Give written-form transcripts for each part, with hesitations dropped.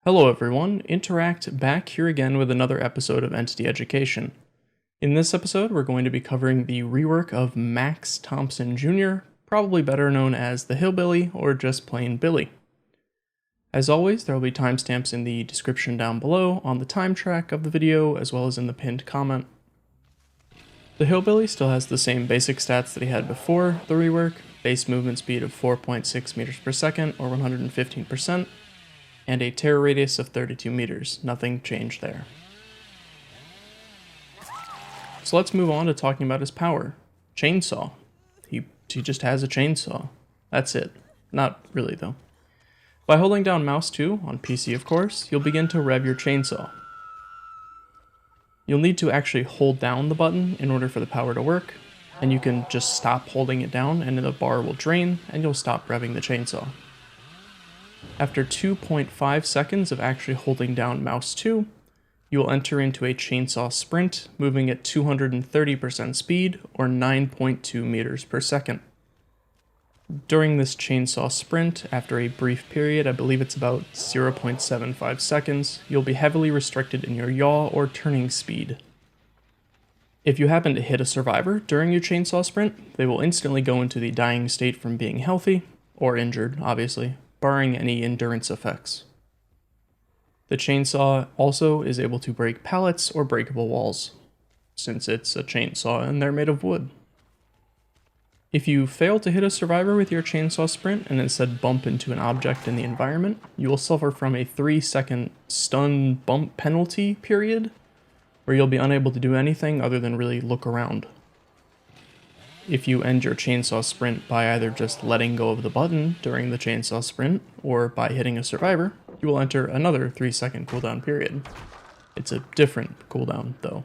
Hello everyone, Interact back here again with another episode of Entity Education. In this episode, we're going to be covering the rework of Max Thompson Jr., probably better known as the Hillbilly or just plain Billy. As always, there will be timestamps in the description down below on the time track of the video as well as in the pinned comment. The Hillbilly still has the same basic stats that he had before the rework, base movement speed of 4.6 meters per second or 115%, and a tear radius of 32 meters. Nothing changed there. So let's move on to talking about his power. Chainsaw. He just has a chainsaw. That's it. Not really though. By holding down mouse 2, on PC of course, you'll begin to rev your chainsaw. You'll need to actually hold down the button in order for the power to work, and you can just stop holding it down and the bar will drain and you'll stop revving the chainsaw. After 2.5 seconds of actually holding down mouse 2, you will enter into a chainsaw sprint, moving at 230% speed or 9.2 meters per second. During this chainsaw sprint, after a brief period, I believe it's about 0.75 seconds, you'll be heavily restricted in your yaw or turning speed. If you happen to hit a survivor during your chainsaw sprint, they will instantly go into the dying state from being healthy, or injured, obviously, barring any endurance effects. The chainsaw also is able to break pallets or breakable walls, since it's a chainsaw and they're made of wood. If you fail to hit a survivor with your chainsaw sprint and instead bump into an object in the environment, you will suffer from a 3-second stun bump penalty period, where you'll be unable to do anything other than really look around. If you end your chainsaw sprint by either just letting go of the button during the chainsaw sprint or by hitting a survivor, you will enter another 3-second cooldown period. It's a different cooldown though.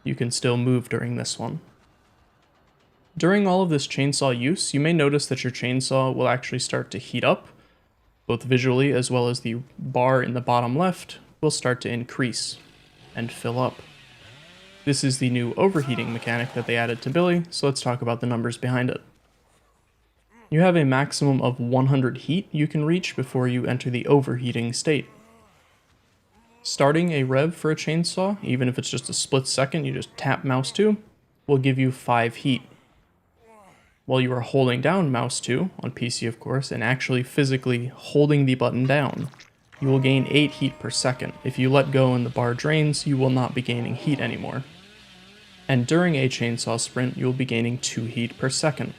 You can still move during this one. During all of this chainsaw use, you may notice that your chainsaw will actually start to heat up, both visually as well as the bar in the bottom left will start to increase and fill up. This is the new overheating mechanic that they added to Billy, so let's talk about the numbers behind it. You have a maximum of 100 heat you can reach before you enter the overheating state. Starting a rev for a chainsaw, even if it's just a split second, you just tap mouse 2, will give you 5 heat. While you are holding down mouse 2, on PC of course, and actually physically holding the button down, you will gain 8 heat per second. If you let go and the bar drains, you will not be gaining heat anymore. And during a chainsaw sprint, you will be gaining 2 heat per second.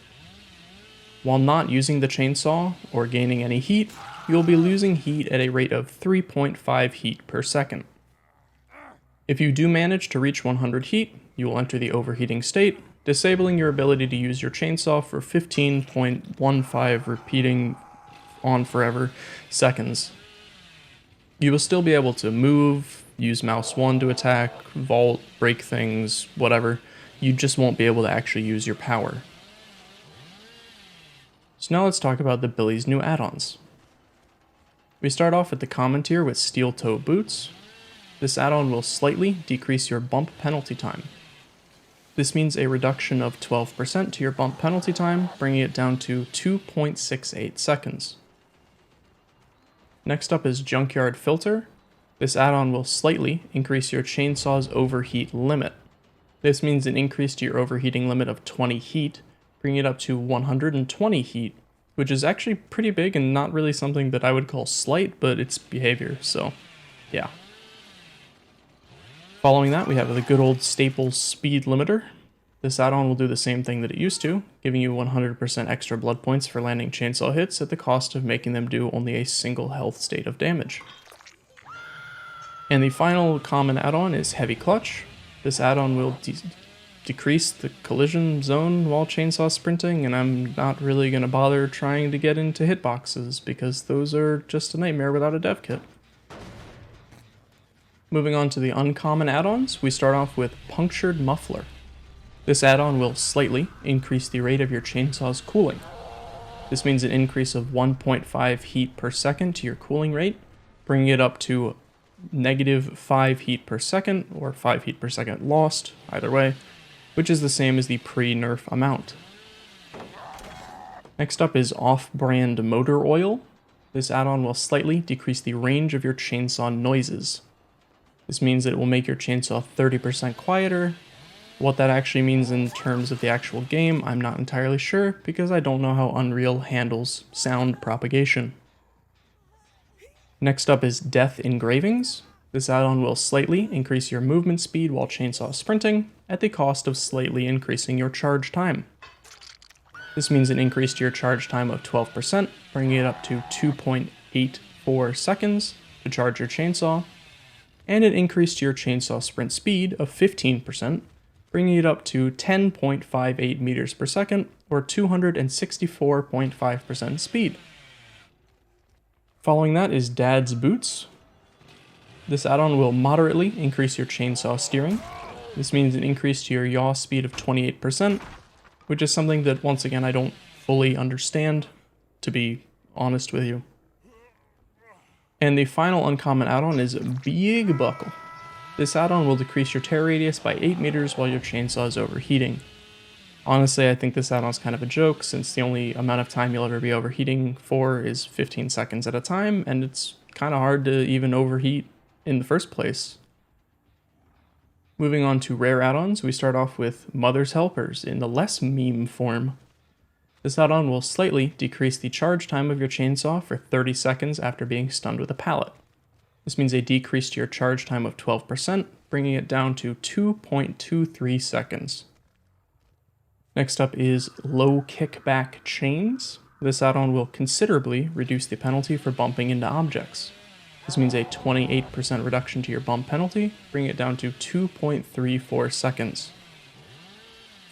While not using the chainsaw or gaining any heat, you will be losing heat at a rate of 3.5 heat per second. If you do manage to reach 100 heat, you will enter the overheating state, disabling your ability to use your chainsaw for 15.15 repeating on forever seconds. You will still be able to move, use mouse 1 to attack, vault, break things, whatever. You just won't be able to actually use your power. So now let's talk about the Billy's new add-ons. We start off at the common tier with steel toe boots. This add-on will slightly decrease your bump penalty time. This means a reduction of 12% to your bump penalty time, bringing it down to 2.68 seconds. Next up is Junkyard Filter. This add-on will slightly increase your chainsaw's overheat limit. This means an increase to your overheating limit of 20 heat, bringing it up to 120 heat, which is actually pretty big and not really something that I would call slight, but it's behavior, so yeah. Following that, we have the good old Staples Speed Limiter. This add-on will do the same thing that it used to, giving you 100% extra blood points for landing chainsaw hits at the cost of making them do only a single health state of damage. And the final common add-on is Heavy Clutch. This add-on will decrease the collision zone while chainsaw sprinting, and I'm not really going to bother trying to get into hitboxes because those are just a nightmare without a dev kit. Moving on to the uncommon add-ons, we start off with Punctured Muffler. This add-on will slightly increase the rate of your chainsaw's cooling. This means an increase of 1.5 heat per second to your cooling rate, bringing it up to -5 heat per second, or 5 heat per second lost, either way, which is the same as the pre-nerf amount. Next up is Off-Brand Motor Oil. This add-on will slightly decrease the range of your chainsaw noises. This means that it will make your chainsaw 30% quieter. What that actually means in terms of the actual game, I'm not entirely sure because I don't know how Unreal handles sound propagation. Next up is Death Engravings. This add-on will slightly increase your movement speed while chainsaw sprinting at the cost of slightly increasing your charge time. This means an increase to your charge time of 12%, bringing it up to 2.84 seconds to charge your chainsaw, and an increase to your chainsaw sprint speed of 15%, bringing it up to 10.58 meters per second, or 264.5% speed. Following that is Dad's Boots. This add-on will moderately increase your chainsaw steering. This means an increase to your yaw speed of 28%, which is something that, once again, I don't fully understand, to be honest with you. And the final uncommon add-on is Big Buckle. This add-on will decrease your tear radius by 8 meters while your chainsaw is overheating. Honestly, I think this add-on is kind of a joke, since the only amount of time you'll ever be overheating for is 15 seconds at a time, and it's kind of hard to even overheat in the first place. Moving on to rare add-ons, we start off with Mother's Helpers in the less meme form. This add-on will slightly decrease the charge time of your chainsaw for 30 seconds after being stunned with a pallet. This means a decrease to your charge time of 12%, bringing it down to 2.23 seconds. Next up is Low Kickback Chains. This add-on will considerably reduce the penalty for bumping into objects. This means a 28% reduction to your bump penalty, bringing it down to 2.34 seconds.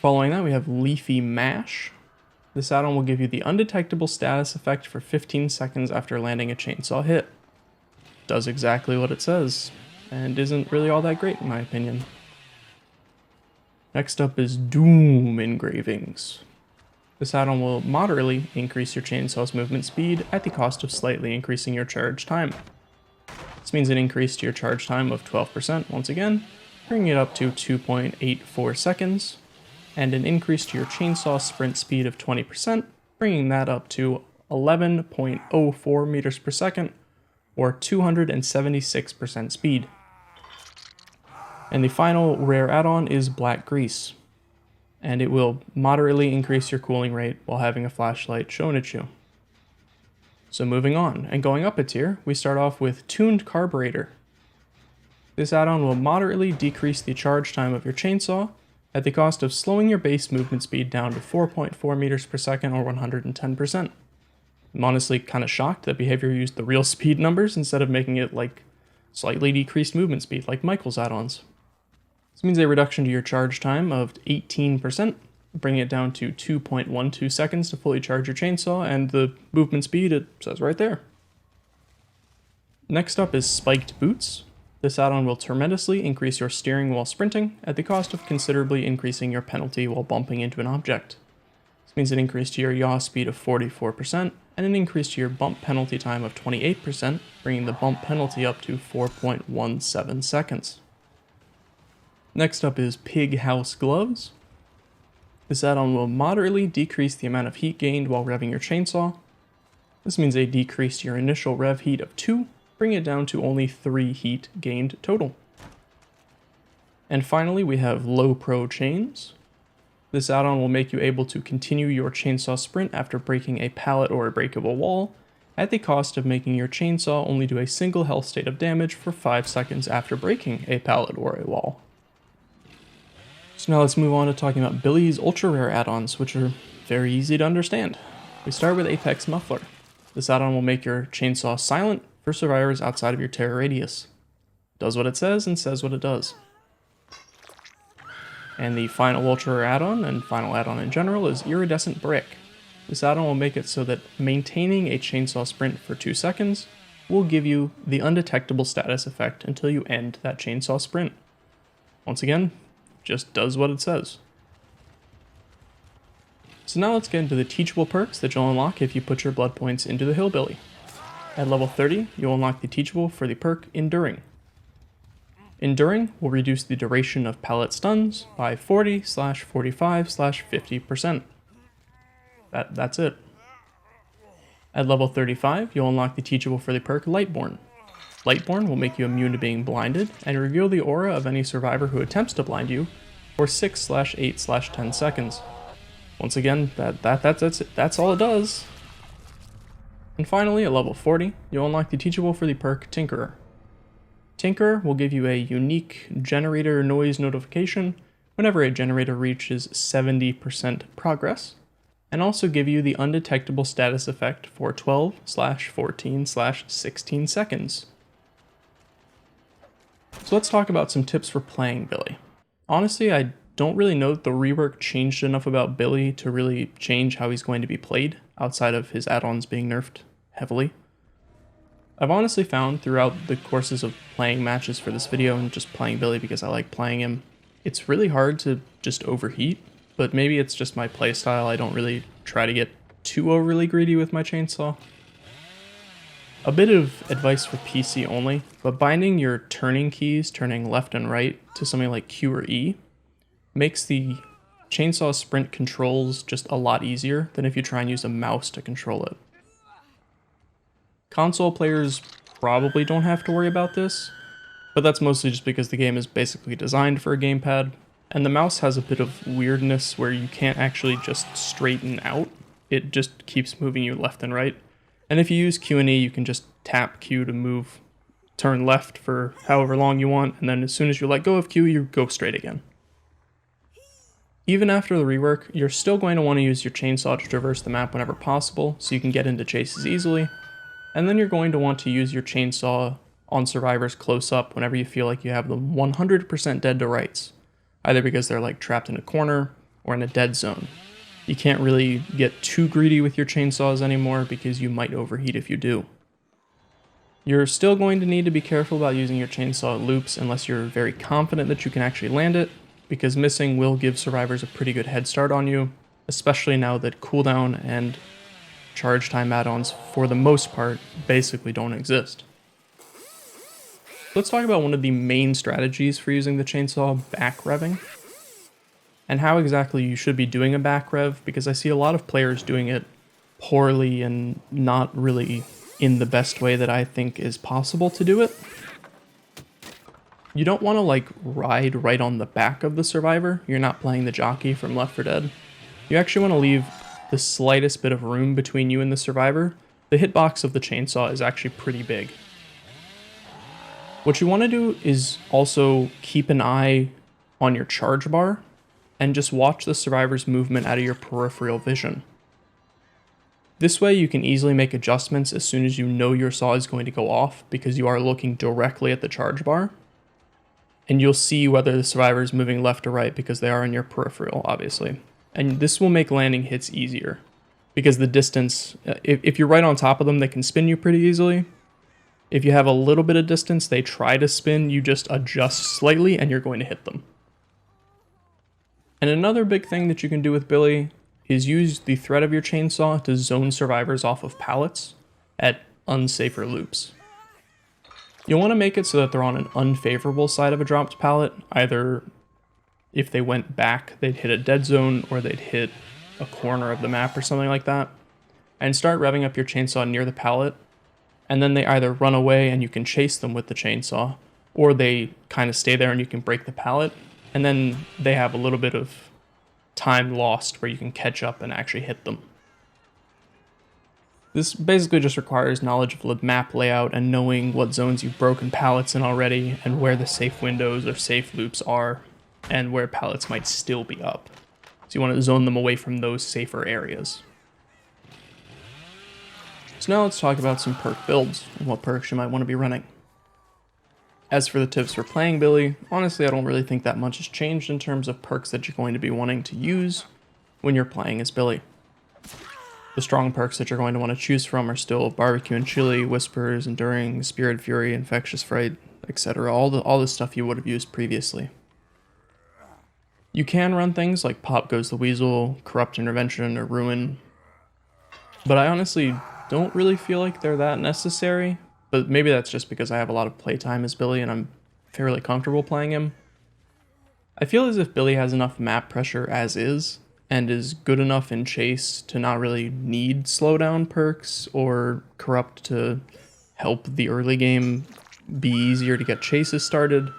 Following that, we have Leafy Mash. This add-on will give you the undetectable status effect for 15 seconds after landing a chainsaw hit. Does exactly what it says, and isn't really all that great in my opinion. Next up is Doom Engravings. This add-on will moderately increase your chainsaw's movement speed at the cost of slightly increasing your charge time. This means an increase to your charge time of 12% once again, bringing it up to 2.84 seconds, and an increase to your chainsaw sprint speed of 20%, bringing that up to 11.04 meters per second, or 276% speed. And the final rare add-on is Black Grease, and it will moderately increase your cooling rate while having a flashlight shown at you. So moving on, and going up a tier, we start off with Tuned Carburetor. This add-on will moderately decrease the charge time of your chainsaw at the cost of slowing your base movement speed down to 4.4 meters per second or 110%. I'm honestly kind of shocked that Behavior used the real speed numbers instead of making it like slightly decreased movement speed like Michael's add-ons. This means a reduction to your charge time of 18%, bringing it down to 2.12 seconds to fully charge your chainsaw, and the movement speed, it says right there. Next up is Spiked Boots. This add-on will tremendously increase your steering while sprinting at the cost of considerably increasing your penalty while bumping into an object. This means an increase to your yaw speed of 44% and an increase to your bump penalty time of 28%, bringing the bump penalty up to 4.17 seconds. Next up is Pig House Gloves. This add-on will moderately decrease the amount of heat gained while revving your chainsaw. This means a decrease to your initial rev heat of 2, bringing it down to only 3 heat gained total. And finally, we have Low Pro Chains. This add-on will make you able to continue your chainsaw sprint after breaking a pallet or a breakable wall, at the cost of making your chainsaw only do a single health state of damage for 5 seconds after breaking a pallet or a wall. So now let's move on to talking about Billy's ultra rare add-ons, which are very easy to understand. We start with Apex Muffler. This add-on will make your chainsaw silent for survivors outside of your terror radius. Does what it says and says what it does. And the final ultra rare add-on, and final add-on in general, is Iridescent Brick. This add-on will make it so that maintaining a chainsaw sprint for 2 seconds will give you the undetectable status effect until you end that chainsaw sprint. Once again, just does what it says. So now let's get into the teachable perks that you'll unlock if you put your blood points into the Hillbilly. At level 30, you'll unlock the teachable for the perk Enduring. Enduring will reduce the duration of pallet stuns by 40/45/50%. That's it. At level 35, you'll unlock the teachable for the perk Lightborn. Lightborn will make you immune to being blinded and reveal the aura of any survivor who attempts to blind you for 6/8/10 seconds. Once again, that's all it does. And finally, at level 40, you'll unlock the teachable for the perk Tinkerer. Tinkerer will give you a unique generator noise notification whenever a generator reaches 70% progress, and also give you the undetectable status effect for 12/14/16 seconds. So let's talk about some tips for playing Billy. Honestly, I don't really know that the rework changed enough about Billy to really change how he's going to be played, outside of his add-ons being nerfed heavily. I've honestly found throughout the courses of playing matches for this video and just playing Billy because I like playing him, it's really hard to just overheat, but maybe it's just my playstyle. I don't really try to get too overly greedy with my chainsaw. A bit of advice for PC only, but binding your turning keys, turning left and right, to something like Q or E, makes the chainsaw sprint controls just a lot easier than if you try and use a mouse to control it. Console players probably don't have to worry about this, but that's mostly just because the game is basically designed for a gamepad, and the mouse has a bit of weirdness where you can't actually just straighten out. It just keeps moving you left and right. And if you use Q and E, you can just tap Q to turn left for however long you want, and then as soon as you let go of Q, you go straight again. Even after the rework, you're still going to want to use your chainsaw to traverse the map whenever possible, so you can get into chases easily, and then you're going to want to use your chainsaw on survivors close up whenever you feel like you have them 100% dead to rights, either because they're like trapped in a corner or in a dead zone. You can't really get too greedy with your chainsaws anymore because you might overheat if you do. You're still going to need to be careful about using your chainsaw at loops unless you're very confident that you can actually land it, because missing will give survivors a pretty good head start on you, especially now that cooldown and charge time add-ons, for the most part, basically don't exist. Let's talk about one of the main strategies for using the chainsaw, back revving, and how exactly you should be doing a back rev, because I see a lot of players doing it poorly and not really in the best way that I think is possible to do it. You don't want to ride right on the back of the survivor. You're not playing the jockey from Left 4 Dead. You actually want to leave the slightest bit of room between you and the survivor. The hitbox of the chainsaw is actually pretty big. What you want to do is also keep an eye on your charge bar and just watch the survivor's movement out of your peripheral vision. This way you can easily make adjustments as soon as you know your saw is going to go off, because you are looking directly at the charge bar, and you'll see whether the survivor is moving left or right because they are in your peripheral, obviously. And this will make landing hits easier, because the distance, if you're right on top of them, they can spin you pretty easily. If you have a little bit of distance, they try to spin, you just adjust slightly and you're going to hit them. And another big thing that you can do with Billy is use the thread of your chainsaw to zone survivors off of pallets at unsafer loops. You'll want to make it so that they're on an unfavorable side of a dropped pallet. Either if they went back, they'd hit a dead zone, or they'd hit a corner of the map or something like that. And start revving up your chainsaw near the pallet, and then they either run away and you can chase them with the chainsaw, or they kind of stay there and you can break the pallet, and then they have a little bit of time lost where you can catch up and actually hit them. This basically just requires knowledge of the map layout and knowing what zones you've broken pallets in already, and where the safe windows or safe loops are, and where pallets might still be up. So you want to zone them away from those safer areas. So now let's talk about some perk builds and what perks you might want to be running. As for the tips for playing Billy, honestly I don't really think that much has changed in terms of perks that you're going to be wanting to use when you're playing as Billy. The strong perks that you're going to want to choose from are still Barbecue and Chili, Whispers, Enduring, Spirit Fury, Infectious Fright, etc. All the stuff you would have used previously. You can run things like Pop Goes the Weasel, Corrupt Intervention, or Ruin, but I honestly don't really feel like they're that necessary. But maybe that's just because I have a lot of playtime as Billy and I'm fairly comfortable playing him. I feel as if Billy has enough map pressure as is, and is good enough in chase to not really need slowdown perks or corrupt to help the early game be easier to get chases started.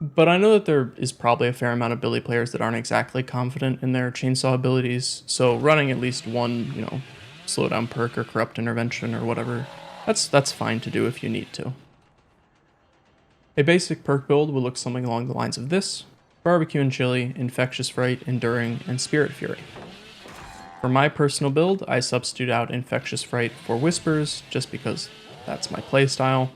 But I know that there is probably a fair amount of Billy players that aren't exactly confident in their chainsaw abilities, so running at least one, slowdown perk or corrupt intervention or whatever, that's fine to do if you need to. A basic perk build will look something along the lines of this: Barbecue and Chili, Infectious Fright, Enduring, and Spirit Fury. For my personal build, I substitute out Infectious Fright for Whispers, just because that's my playstyle.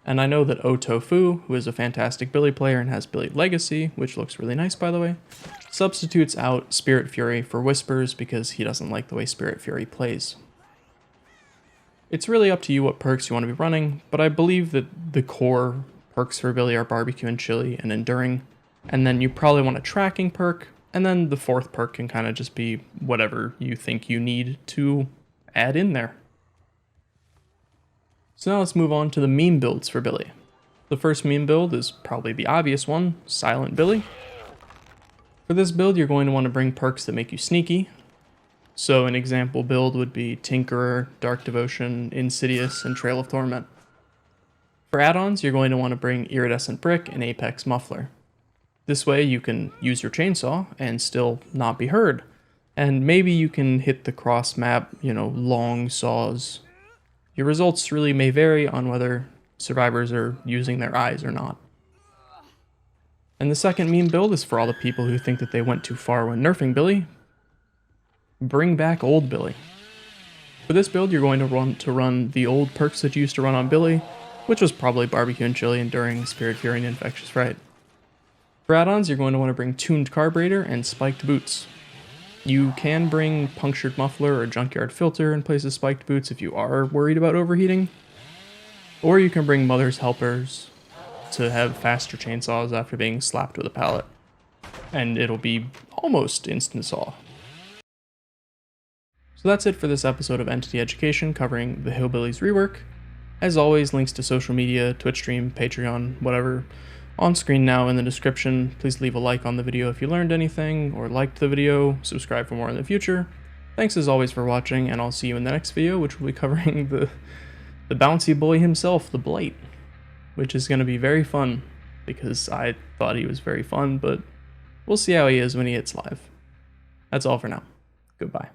And I know that Otofu, who is a fantastic Billy player and has Billy Legacy, which looks really nice by the way, substitutes out Spirit Fury for Whispers because he doesn't like the way Spirit Fury plays. It's really up to you what perks you want to be running, but I believe that the core perks for Billy are Barbecue and Chili and Enduring, and then you probably want a tracking perk, and then the fourth perk can kind of just be whatever you think you need to add in there. So now let's move on to the meme builds for Billy. The first meme build is probably the obvious one, Silent Billy. For this build, you're going to want to bring perks that make you sneaky. So an example build would be Tinkerer, Dark Devotion, Insidious, and Trail of Torment. For add-ons, you're going to want to bring Iridescent Brick and Apex Muffler. This way you can use your chainsaw and still not be heard. And maybe you can hit the cross map, long saws. Your results really may vary on whether survivors are using their eyes or not. And the second meme build is for all the people who think that they went too far when nerfing Billy. Bring back old Billy. For this build, you're going to run the old perks that you used to run on Billy, which was probably Barbecue and Chili, Enduring, Spirit Fury, and Infectious Fright. For add-ons, you're going to want to bring Tuned Carburetor and Spiked Boots. You can bring Punctured Muffler or Junkyard Filter in place of Spiked Boots if you are worried about overheating. Or you can bring Mother's Helpers to have faster chainsaws after being slapped with a pallet. And it'll be almost instant saw. So that's it for this episode of Entity Education covering the Hillbillies rework. As always, links to social media, Twitch stream, Patreon, whatever, on screen now in the description. Please leave a like on the video if you learned anything or liked the video, subscribe for more in the future. Thanks as always for watching, and I'll see you in the next video, which will be covering the bouncy boy himself, the Blight, which is going to be very fun, because I thought he was very fun, but we'll see how he is when he hits live. That's all for now. Goodbye.